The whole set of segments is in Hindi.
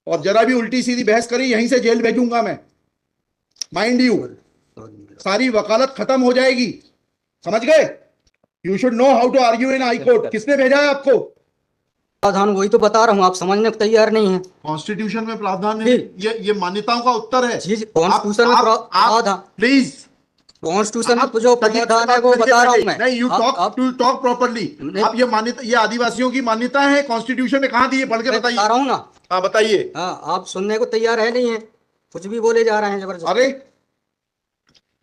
और जरा भी उल्टी सीधी बहस करी यहीं से जेल भेजूंगा मैं, माइंड यू। सारी वकालत खत्म हो जाएगी, समझ गए? You should know how to argue in high court. किसने भेजा है आपको? प्रावधान वही तो बता रहा हूँ, आप समझने को तैयार नहीं है। कॉन्स्टिट्यूशन में प्रावधान है, ये मान्यताओं का उत्तर है। जी, कॉन्स्टिट्यूशन में प्रावधान, प्लीज कॉन्स्टिट्यूशन में जो प्रावधान है वो बता रहा हूँ मैं। नहीं, यू टॉक प्रॉपर्ली। आप ये मान्यता, ये आदिवासियों की मान्यता है, कॉन्स्टिट्यूशन में कहाँ दी है? पढ़ के बताइए। बता रहा हूँ ना। हाँ बताइए। हाँ, आप सुनने को तैयार है नहीं है, कुछ भी बोले जा रहे हैं जबरदस्त। अरे,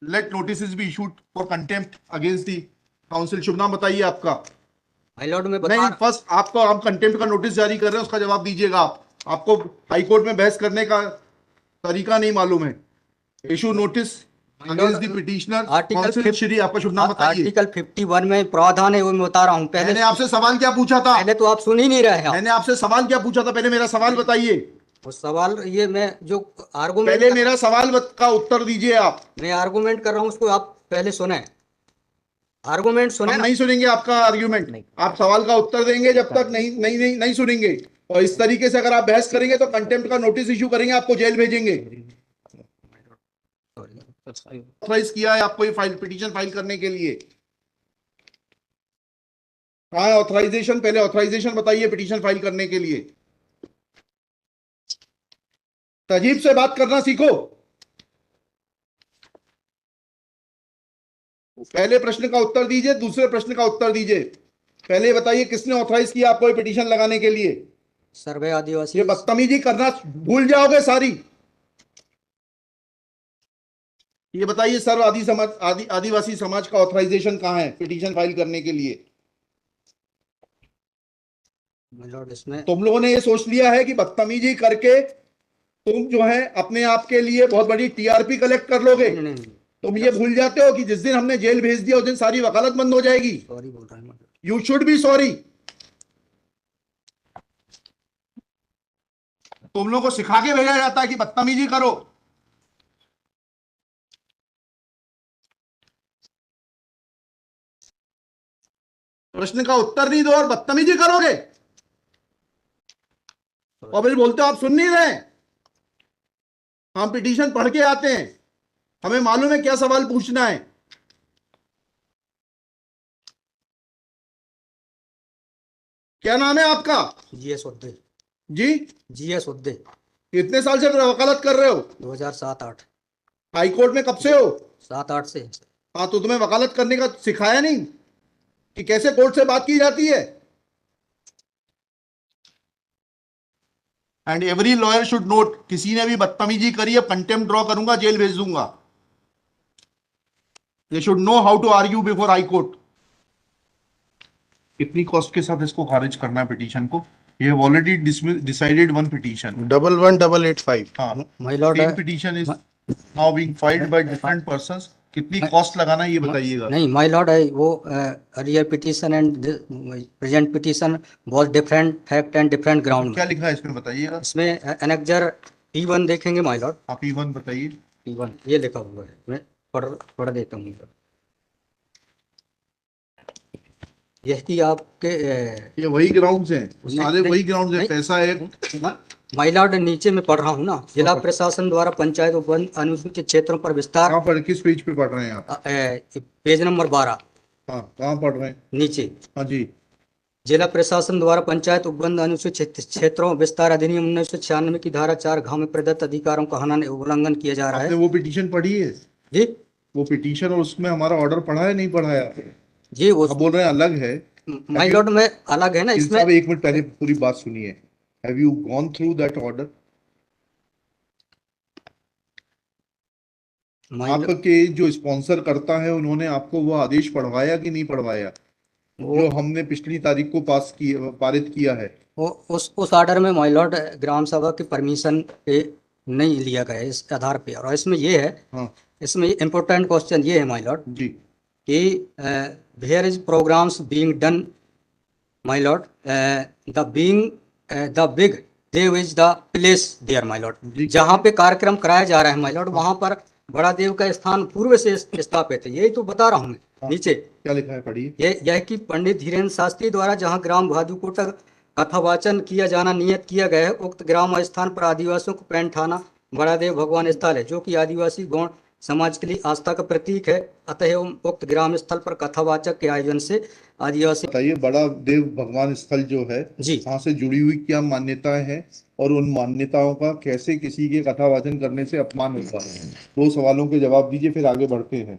let notice be issued for contempt against the council. शुभ नाम बताइए आपका। हाई लॉर्ड में नहीं, फर्स्ट आपको हम कंटेम्प्ट का नोटिस जारी कर रहे हैं, उसका जवाब दीजिएगा आप। आपको हाई कोर्ट में बहस करने का तरीका नहीं मालूम है। Issue notice against the petitioner council. Shri, आपका शुभ नाम बताइए। आर्टिकल 51 में प्रावधान है, वो मैं बता रहा हूँ। पहले मैंने आपसे सवाल क्या पूछा था? पहले तो आप सुन ही नहीं रहे हैं। मैंने आपसे सवाल क्या पूछा था? पहले मेरा सवाल बताइए। वो सवाल, ये मैं जो आर्गूमेंट, पहले मेरा सवाल का उत्तर दीजिए आप। मैं आर्गूमेंट कर रहा हूँ, उसको आप पहले सुने। आर्गूमेंट सुने। हम नहीं सुनेंगे आपका आर्ग्यूमेंट। आप सवाल का उत्तर देंगे जब तक नहीं सुनेंगे। और इस तरीके से अगर आप बहस करेंगे तो कंटेम्प्ट का नोटिस इशू करेंगे, आपको जेल भेजेंगे। ऑथराइज किया है आपको ये फाइल, पिटीशन फाइल करने के लिए? कहाँ है ऑथराइजेशन? पहले ऑथराइजेशन बताइए पिटीशन फाइल करने के लिए। तजीब से बात करना सीखो। पहले प्रश्न का उत्तर दीजिए, दूसरे प्रश्न का उत्तर दीजिए। पहले बताइए किसने ऑथराइज किया आपको ये पिटीशन लगाने के लिए? सर्वे आदिवासी। ये बदतमीजी करना भूल जाओगे सारी। ये बताइए सर्व आदिवासी समाज का ऑथराइजेशन कहाँ है पिटीशन फाइल करने के लिए? इसमें तुम लोगों ने ये सोच लिया है कि बदतमीजी करके तुम जो है अपने आप के लिए बहुत बड़ी टीआरपी कलेक्ट कर लोगे। तुम ये भूल जाते हो कि जिस दिन हमने जेल भेज दिया उस दिन सारी वकालत बंद हो जाएगी। सॉरी बोल रहा हूँ। You should be sorry. तुम लोगों को सिखा के भेजा जाता है कि बदतमीजी करो। प्रश्न का उत्तर नहीं दो और बदतमीजी करोगे, और फिर बोलते हो आप सुन नहीं रहे। हम पिटीशन पढ़ के आते हैं, हमें मालूम है क्या सवाल पूछना है। क्या नाम है आपका? जीएस उद्दे। जी, जीएस उद्दे। कितने साल से वकालत कर रहे हो? 2007-8। हाई कोर्ट में कब से हो? 7-8 से। हाँ, तो तुम्हें वकालत करने का सिखाया नहीं कि कैसे कोर्ट से बात की जाती है? And every lawyer should note, किसी ने भी बदतमीजी करी है कंटेम्प्ट ड्रॉ करूंगा, जेल भेज दूंगा। They should know how to argue before high court. कितनी कॉस्ट के साथ इसको खारिज करना है पिटीशन को? We have already decided one petition 11885। हाँ, my lord, same petition is now being filed by different persons. कितनी कॉस्ट लगाना है ये बताइएगा। नहीं माय लॉर्ड, वो earlier petition and present petition was different fact and different ground. क्या लिखा है इसमें बताइएगा। इसमें एनेक्जर P1 देखेंगे माय लॉर्ड। आप P1 बताइए। P1 ये लिखा हुआ है, मैं पढ़ देता हूँ। यह कि आपके ये वही ग्राउंड्स हैं, सारे वही ग्राउंड्स हैं। पैसा है माय लॉर्ड, नीचे में पढ़ रहा हूँ ना। जिला प्रशासन द्वारा पंचायत उपवन अनुसूचित क्षेत्रों पर विस्तार। कहाँ पर, किस पेज पे पढ़ रहे हैं आप? Page number 12। हाँ, कहाँ पढ़ रहे हैं? नीचे। हाँ जी। जिला प्रशासन द्वारा पंचायत उपबंध अनुसूचित क्षेत्रों विस्तार अधिनियम 1996 की धारा 4 में प्रदत्त अधिकारों का हनन उल्लंघन किया जा रहा है। आपने वो पिटीशन पढ़ी है? जी, वो पिटीशन और उसमें हमारा ऑर्डर पढ़ा है नहीं पढ़ा है? जी वो बोल रहे हैं अलग है। माय लॉर्ड में अलग है ना इसमें। एक मिनट पहले पूरी बात सुनिए। Have you gone through that order? आपके जो स्पॉन्सर करता है उन्होंने आपको वो आदेश पढ़वाया कि नहीं पढ़वाया जो हमने पिछली तारीख को पारित किया है? वो उस ऑर्डर में माय लॉर्ड ग्राम सभा की परमिशन पे नहीं लिया गया इस आधार पे। और इसमें ये है, हाँ, इसमें इम्पोर्टेंट क्वेश्चन ये है माय लॉर्ड जी कि where is programs being done my lord, the big Dev is the place there my lord. जहाँ पे कार्यक्रम कराया जा रहा है माय लॉर्ड, वहाँ पर बड़ा देव का स्थान पूर्व से स्थापित है। यही तो बता रहा हूँ मैं। नीचे क्या लिखा है पढ़िए। यह कि पंडित धीरेन्द्र शास्त्री द्वारा जहाँ ग्राम भादुकोटा कथावाचन किया जाना नियत किया गया है। उक्त ग्राम स्थान पर आदिवासियों को पैंट थाना बड़ादेव भगवान स्थल है, जो कि आदिवासी गौण समाज के लिए आस्था का प्रतीक है। अतः उक्त ग्राम स्थल पर कथावाचक के आयोजन से आदिवासी। बताइए, बड़ा देव भगवान स्थल जो है जी, वहां से जुड़ी हुई क्या मान्यताएं हैं और उन मान्यताओं का कैसे किसी के कथावाचन करने से अपमान होता है? दो सवालों के जवाब दीजिए, फिर आगे बढ़ते हैं।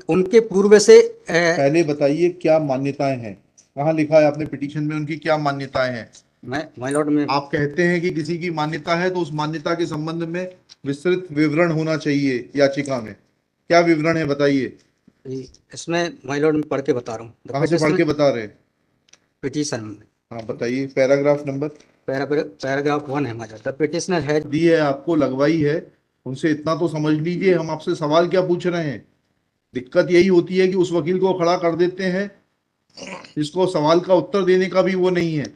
उनके पूर्व से पहले बताइए क्या मान्यताएं हैं, कहाँ लिखा है आपने पिटीशन में उनकी क्या मान्यताएं हैं? मैं माय लॉर्ड में आप कहते हैं कि किसी की मान्यता है तो उस मान्यता के संबंध में विस्तृत विवरण होना चाहिए याचिका में। क्या विवरण है बताइए। इसमें माय लॉर्ड में पढ़ के बता रहा हूँ। कहाँ से पढ़ के बता रहे हैं? पिटीशन में हाँ बताइए, पैराग्राफ नंबर। पैराग्राफ 1 है my lord. The petitioner has the है आपको, लगवाई है, उनसे इतना तो समझ लीजिए हम आपसे सवाल क्या पूछ रहे हैं। दिक्कत यही होती है कि उस वकील को खड़ा कर देते हैं जिसको सवाल का उत्तर देने का भी वो नहीं है।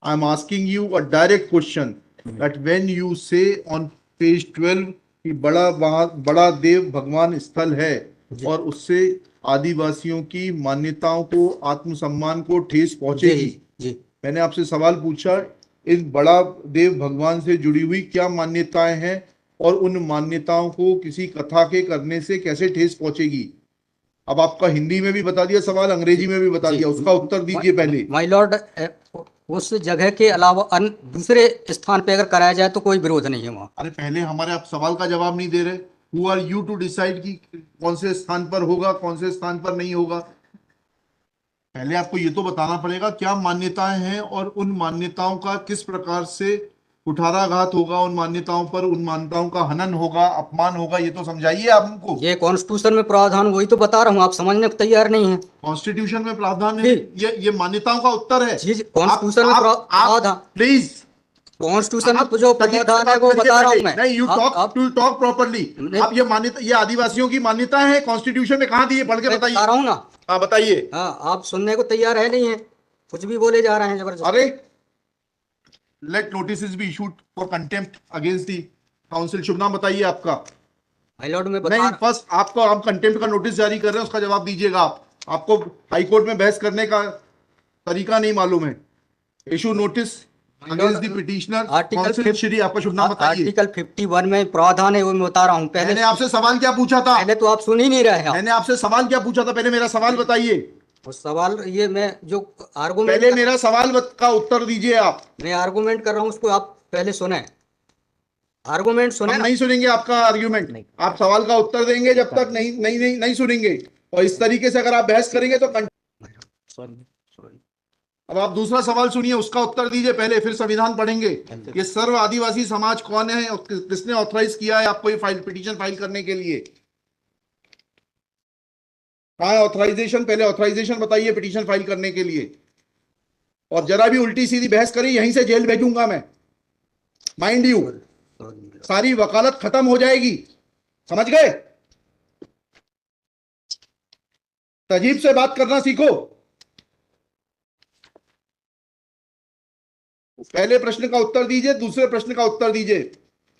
I am asking you a direct question that when you से ऑन पेज 12 कि बड़ा देव भगवान स्थल है और उससे आदिवासियों की मान्यताओं को, आत्मसम्मान को ठेस पहुंचेगी। जी मैंने आपसे सवाल पूछा, इस बड़ा देव भगवान से जुड़ी हुई क्या मान्यताएं हैं और उन मान्यताओं को किसी कथा के करने से कैसे ठेस पहुंचेगी। अब आपका हिंदी में भी बता दिया सवाल, अंग्रेजी में भी बता दिया, उसका उत्तर दीजिए पहले। माय लॉर्ड, उस जगह के अलावा अन्य दूसरे स्थान पे अगर कराया जाए तो कोई विरोध नहीं है वहाँ। अरे पहले हमारे आप सवाल का जवाब नहीं दे रहे। Who are you to decide कि कौन से स्थान पर होगा, कौन से स्थान पर नहीं होगा। पहले आपको ये तो बताना पड़ेगा क्या मान्यताएं हैं और उन मान्यताओं का किस प्रकार से कुठाराघात होगा, उन मान्यताओं पर, उन मान्यताओं का हनन होगा, अपमान होगा, ये तो समझाइए आप हमको। ये कॉन्स्टिट्यूशन में प्रावधान, वही तो बता रहा हूँ, आप समझने को तैयार नहीं है। कॉन्स्टिट्यूशन में प्रावधान है, जी। ये मान्यताओं का उत्तर है। जी, कॉन्स्टिट्यूशन में प्रावधान, प्लीज, कॉन्स्टिट्यूशन में जो प्रावधान है वो बता रहा हूँ मैं। नहीं, यू टॉक प्रॉपर्ली। आप ये मान्यता, ये आदिवासियों की मान्यता है, कॉन्स्टिट्यूशन में कहाँ दी है, पढ़ के बताइए। बता रहा हूँ ना। हाँ बताइए। हाँ, आप सुनने को तैयार है नहीं है, कुछ भी बोले जा रहे हैं जबरदस्त। अरे, let notice be issued for contempt against the council. शुभ नाम बताइए आपका। माय लॉर्ड में नहीं, फर्स्ट आपको, आप कंटेम्प्ट का नोटिस जारी कर रहे हैं, उसका जवाब दीजिएगा आप। आपको हाई कोर्ट में बहस करने का तरीका नहीं मालूम है। Issue notice against the petitioner council Shri. आपका शुभ नाम बताइए। आर्टिकल 51 में प्रावधान है, वो मैं बता रहा हूँ। मैंने आपसे सवाल क्या पूछा था? पहले तो आप सुन ही नहीं रहे हैं। मैंने आपसे सवाल क्या पूछा था, पहले मेरा सवाल बताइए। उस सवाल, ये मैं जो आर्गुमेंट, पहले मेरा सवाल का उत्तर दीजिए आप। मैं आर्गुमेंट कर रहा हूँ, उसको आप पहले सुने। आर्गुमेंट सुने। हम नहीं सुनेंगे आपका आर्ग्यूमेंट, आप सवाल का उत्तर देंगे जब तक नहीं नहीं नहीं नहीं सुनेंगे। और इस तरीके से अगर आप बहस करेंगे तो सॉरी। अब आप दूसरा सवाल सुनिए, उसका उत्तर दीजिए पहले, फिर संविधान पढ़ेंगे। ये सर्व आदिवासी समाज कौन है और किसने ऑथराइज किया है आपको ये पिटीशन फाइल करने के लिए? कहाँ है ऑथराइजेशन? पहले ऑथराइजेशन बताइए पिटीशन फाइल करने के लिए। और जरा भी उल्टी सीधी बहस करी, यहीं से जेल भेजूंगा मैं, माइंड यू। सारी वकालत खत्म हो जाएगी, समझ गए? तजीब से बात करना सीखो। पहले प्रश्न का उत्तर दीजिए, दूसरे प्रश्न का उत्तर दीजिए।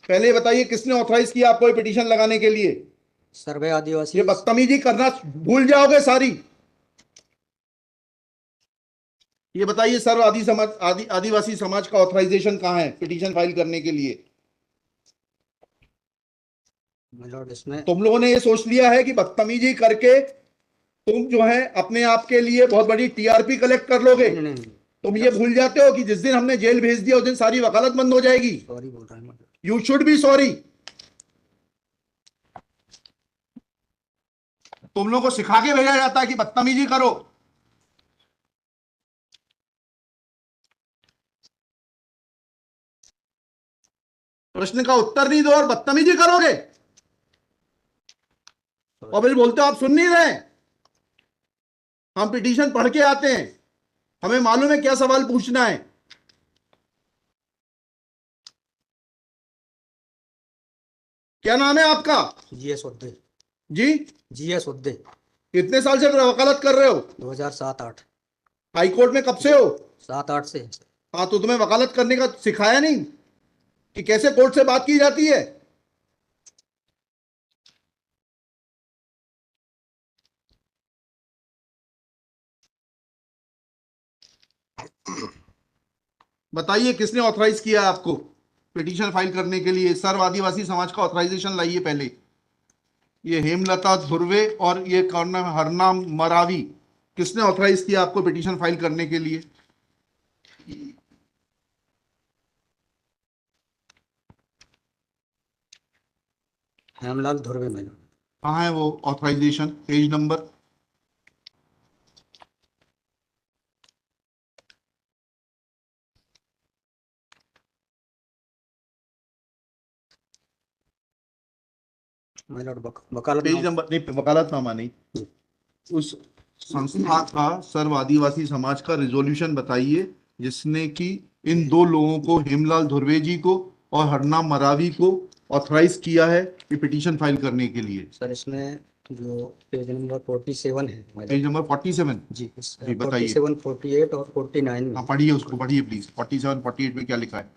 पहले बताइए किसने ऑथराइज किया आपको ये पिटीशन लगाने के लिए? सर्वे आदिवासी। ये बदतमीजी करना भूल जाओगे सारी। ये बताइए सर्व आदिवासी समाज का ऑथराइजेशन कहाँ है पिटीशन फाइल करने के लिए? इसमें तुम लोगों ने ये सोच लिया है कि बदतमीजी करके तुम जो है अपने आप के लिए बहुत बड़ी टीआरपी कलेक्ट कर लोगे। नहीं। तुम ये भूल जाते हो कि जिस दिन हमने जेल भेज दिया उस दिन सारी वकालत बंद हो जाएगी। सॉरी बोल रहा हूँ। You should be sorry. तुम लोगों को सिखा के भेजा जाता है कि बदतमीजी करो। प्रश्न का उत्तर नहीं दो और बदतमीजी करोगे, और फिर बोलते हो आप सुन नहीं रहे। हम पिटीशन पढ़ के आते हैं, हमें मालूम है क्या सवाल पूछना है। क्या नाम है आपका? जीएस उद्दे। जी, जीएस उद्दे। कितने साल से वकालत कर रहे हो? 2007-8। हाई कोर्ट में कब से हो? 7-8 से। हाँ, तो तुम्हें वकालत करने का सिखाया नहीं कि कैसे कोर्ट से बात की जाती है? बताइए किसने ऑथराइज किया आपको पिटीशन फाइल करने के लिए? सर्व आदिवासी समाज का ऑथराइजेशन लाइए पहले। ये हेमलता धुर्वे और ये कौन है, हरनाम मरावी, किसने ऑथराइज किया आपको पिटीशन फाइल करने के लिए? Hemlal Dhurve my lord. कहाँ है वो authorisation? Page number. My lord वकालत पेज नंबर नहीं, वकालतनामा नहीं, उस संस्था का सर्व आदिवासी समाज का रिजोल्यूशन बताइए जिसने कि इन दो लोगों को, हेमलाल धुर्वे जी को और हरनाम मरावी को, ऑथराइज किया है कि पिटीशन फाइल करने के लिए। सर इसमें जो पेज नंबर 47 है my lord। Page number 47। जी जी बताइए। 47, 48 और 49 में। हाँ पढ़िए, उसको पढ़िए प्लीज। 47 48 में क्या लिखा है?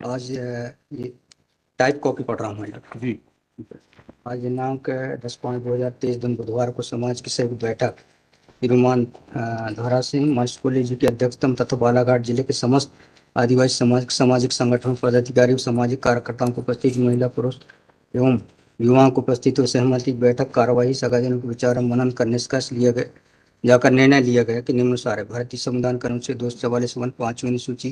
आज ये टाइप कॉपी पढ़ रहा हूँ मैं। जी आज दिनांक 10/5/2023 दिन बुधवार को समाज की संयुक्त बैठक श्रीमान धोरा सिंह मास्कोली जी की अध्यक्षता में तथा बालाघाट जिले के समस्त आदिवासी समाज सामाजिक संगठन पदाधिकारी और सामाजिक कार्यकर्ताओं को उपस्थित महिला पुरुष एवं युवाओं को उपस्थित हुए सहमति बैठक कार्यवाही सगाजनों के विचार और मनन कर निष्कर्ष लिया गया जाकर निर्णय लिया गया कि निम्नानुसार है। भारतीय संविधान का अनुच्छेद 244 5वीं अनुसूची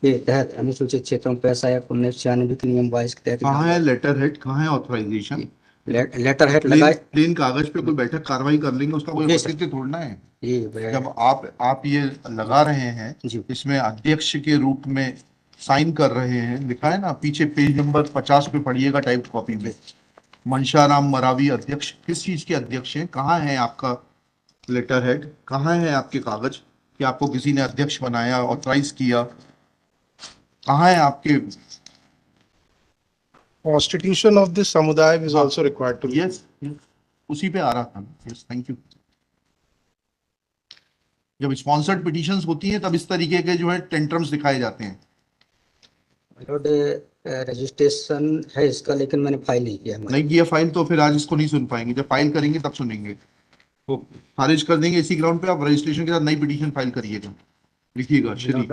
के तहत अनुसूचित क्षेत्रों में पैसा या 1996 के नियम 22 के तहत कहाँ है लेटर हेड, कहाँ है ऑथराइजेशन? लेटर हेड प्लेन लगाए। प्लेन कागज पे कोई बैठक कार्रवाई कर लेंगे, उसका कोई जी सर। औचित्य थोड़ना है। ये जब आप ये लगा रहे हैं, जी इसमें अध्यक्ष के रूप में साइन कर रहे हैं, लिखा है ना पीछे, पेज नंबर 50 पे पढ़िएगा टाइप कॉपी में। मनशाराम मरावी अध्यक्ष, किस चीज के अध्यक्ष हैं? कहाँ है आपका लेटर हेड? कहाँ है आपके कागज कि आपको किसी ने अध्यक्ष बनाया, ऑथराइज किया? कहाँ है आपके? Constitution of this samudaya is हाँ, also required to be. Yes, उसी पे आ रहा था। Yes thank you. जब स्पॉन्सर्ड पिटीशंस होती हैं तब इस तरीके के जो है टेंट्रम्स दिखाए जाते हैं। लॉर्ड रजिस्ट्रेशन है इसका, लेकिन मैंने फाइल नहीं किया। नहीं किया फाइल तो फिर आज इसको नहीं सुन पाएंगे, जब फाइल करेंगे तब सुनेंगे। तो खारिज कर देंगे इसी ग्राउंड पे। आप रजिस्ट्रेशन के साथ नई पिटीशन फाइल करिएगा, लिखिएगा श्री।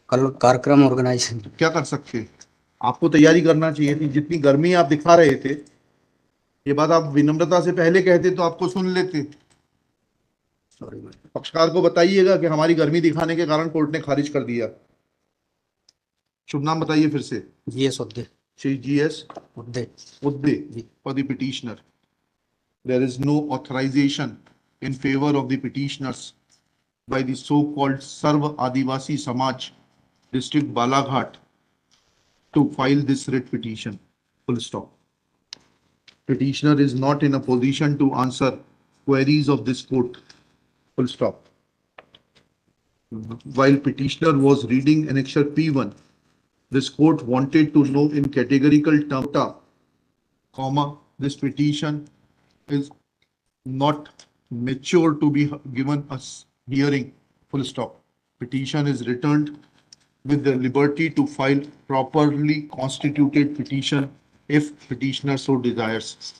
कल कार्यक्रम ऑर्गेनाइजेशन क्या कर सकते हैं? आपको तैयारी करना चाहिए थी। जितनी गर्मी आप दिखा रहे थे, ये बात आप विनम्रता से पहले कहते तो आपको सुन लेते। सॉरी पक्षकार को बताइएगा कि हमारी गर्मी दिखाने के कारण कोर्ट ने खारिज कर दिया। शुभ नाम बताइए फिर से। G S Udde. Shri G S Udde. Udde for the petitioner. There is no authorization in favor of the petitioners by the so-called Sarva Adivasi Samaj, District Balaghat, to file this writ petition. Full stop. Petitioner is not in a position to answer queries of this court. Full stop. While petitioner was reading annexure P1, this court wanted to know in categorical terms, comma, this petition is not mature to be given a hearing, full stop. Petition is returned with the liberty to file properly constituted petition if petitioner so desires.